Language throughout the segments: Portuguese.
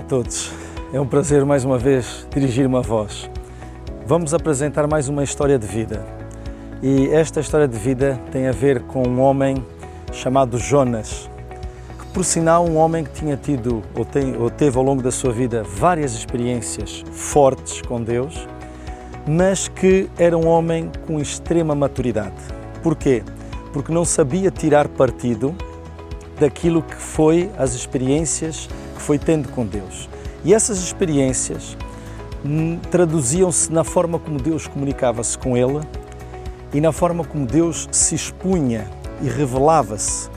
todos, é um prazer mais uma vez dirigir-me a vós. Vamos apresentar mais uma história de vida e esta história de vida tem a ver com um homem chamado Jonas, que por sinal um homem que tinha tido ou teve ao longo da sua vida várias experiências fortes com Deus, mas que era um homem com extrema maturidade. Porquê? Porque não sabia tirar partido daquilo que foi as experiências que foi tendo com Deus. E essas experiências traduziam-se na forma como Deus comunicava-se com ele e na forma como Deus se expunha e revelava-se.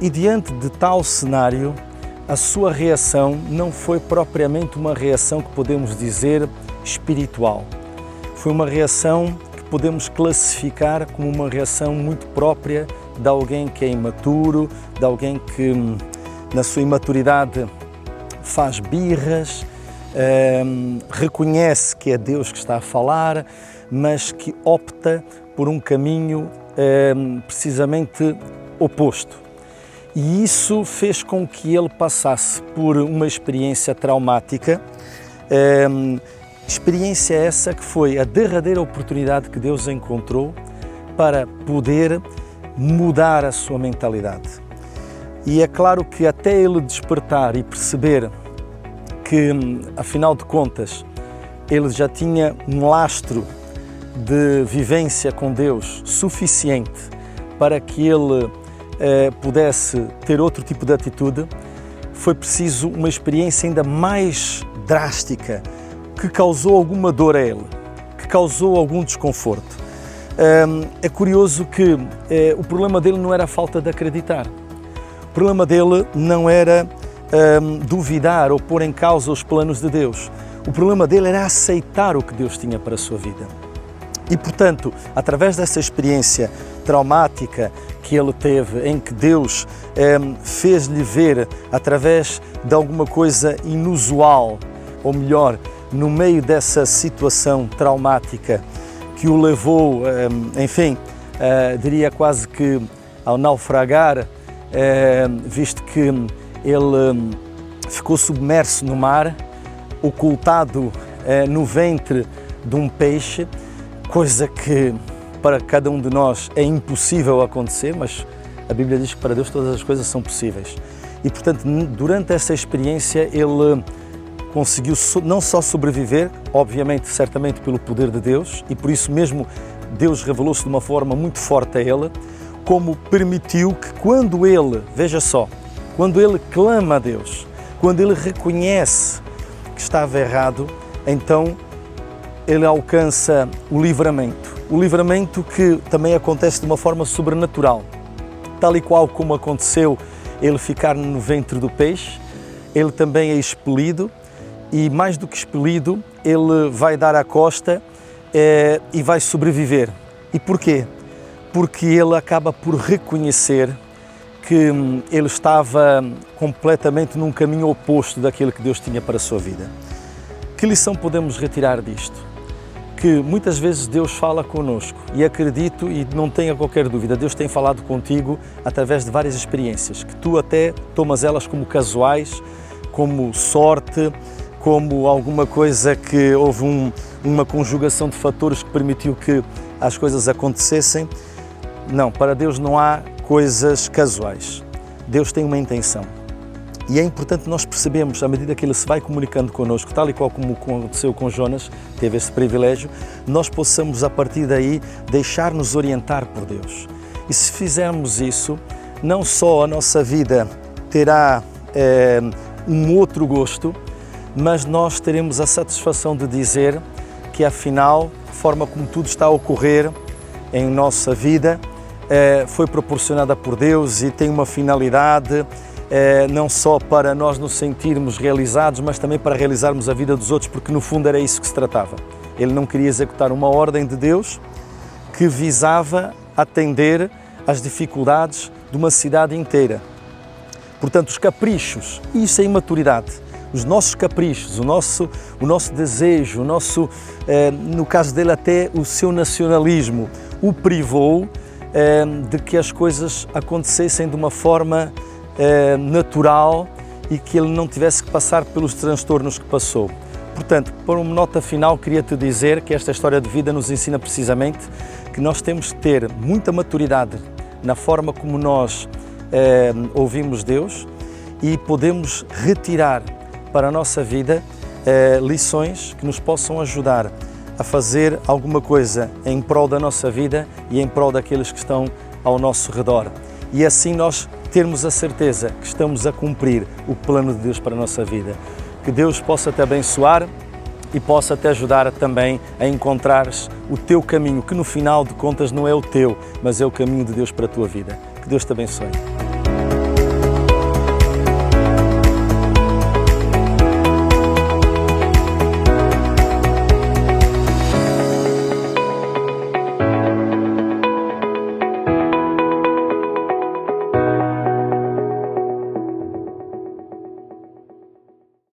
E diante de tal cenário, a sua reação não foi propriamente uma reação que podemos dizer espiritual. Foi uma reação que podemos classificar como uma reação muito própria de alguém que é imaturo, de alguém que na sua imaturidade faz birras, reconhece que é Deus que está a falar, mas que opta por um caminho precisamente oposto. E isso fez com que ele passasse por uma experiência traumática, experiência essa que foi a derradeira oportunidade que Deus encontrou para poder mudar a sua mentalidade. E é claro que até ele despertar e perceber que, afinal de contas, ele já tinha um lastro de vivência com Deus suficiente para que ele pudesse ter outro tipo de atitude, foi preciso uma experiência ainda mais drástica que causou alguma dor a ele, que causou algum desconforto. É curioso que o problema dele não era a falta de acreditar. O problema dele não era duvidar ou pôr em causa os planos de Deus. O problema dele era aceitar o que Deus tinha para a sua vida. E, portanto, através dessa experiência traumática que ele teve, em que Deus fez-lhe ver, através de alguma coisa inusual, ou melhor, no meio dessa situação traumática que o levou, diria quase que ao naufragar, visto que ele ficou submerso no mar, ocultado no ventre de um peixe, coisa que para cada um de nós é impossível acontecer, mas a Bíblia diz que para Deus todas as coisas são possíveis. E, portanto, durante essa experiência ele conseguiu não só sobreviver, obviamente, certamente pelo poder de Deus, e por isso mesmo Deus revelou-se de uma forma muito forte a ele, como permitiu que quando ele, veja só, quando ele clama a Deus, quando ele reconhece que estava errado, então ele alcança o livramento que também acontece de uma forma sobrenatural, tal e qual como aconteceu ele ficar no ventre do peixe, ele também é expelido e mais do que expelido, ele vai dar à costa e vai sobreviver. E porquê? Porque ele acaba por reconhecer que ele estava completamente num caminho oposto daquilo que Deus tinha para a sua vida. Que lição podemos retirar disto? Que muitas vezes Deus fala connosco e acredito e não tenha qualquer dúvida, Deus tem falado contigo através de várias experiências, que tu até tomas elas como casuais, como sorte, como alguma coisa que houve uma conjugação de fatores que permitiu que as coisas acontecessem. Não, para Deus não há coisas casuais. Deus tem uma intenção. E é importante nós percebermos, à medida que Ele se vai comunicando connosco, tal e qual como aconteceu com Jonas, teve esse privilégio, nós possamos a partir daí deixar-nos orientar por Deus. E se fizermos isso, não só a nossa vida terá um outro gosto, mas nós teremos a satisfação de dizer que afinal, a forma como tudo está a ocorrer em nossa vida foi proporcionada por Deus e tem uma finalidade, não só para nós nos sentirmos realizados, mas também para realizarmos a vida dos outros, porque no fundo era isso que se tratava. Ele não queria executar uma ordem de Deus que visava atender às dificuldades de uma cidade inteira. Portanto, os caprichos, isso é imaturidade. Os nossos caprichos, o nosso desejo, no caso dele até o seu nacionalismo, o privou de que as coisas acontecessem de uma forma natural e que ele não tivesse que passar pelos transtornos que passou. Portanto, por uma nota final, queria-te dizer que esta história de vida nos ensina precisamente que nós temos que ter muita maturidade na forma como nós ouvimos Deus e podemos retirar para a nossa vida lições que nos possam ajudar a fazer alguma coisa em prol da nossa vida e em prol daqueles que estão ao nosso redor. E assim nós termos a certeza que estamos a cumprir o plano de Deus para a nossa vida. Que Deus possa te abençoar e possa te ajudar também a encontrares o teu caminho, que no final de contas não é o teu, mas é o caminho de Deus para a tua vida. Que Deus te abençoe.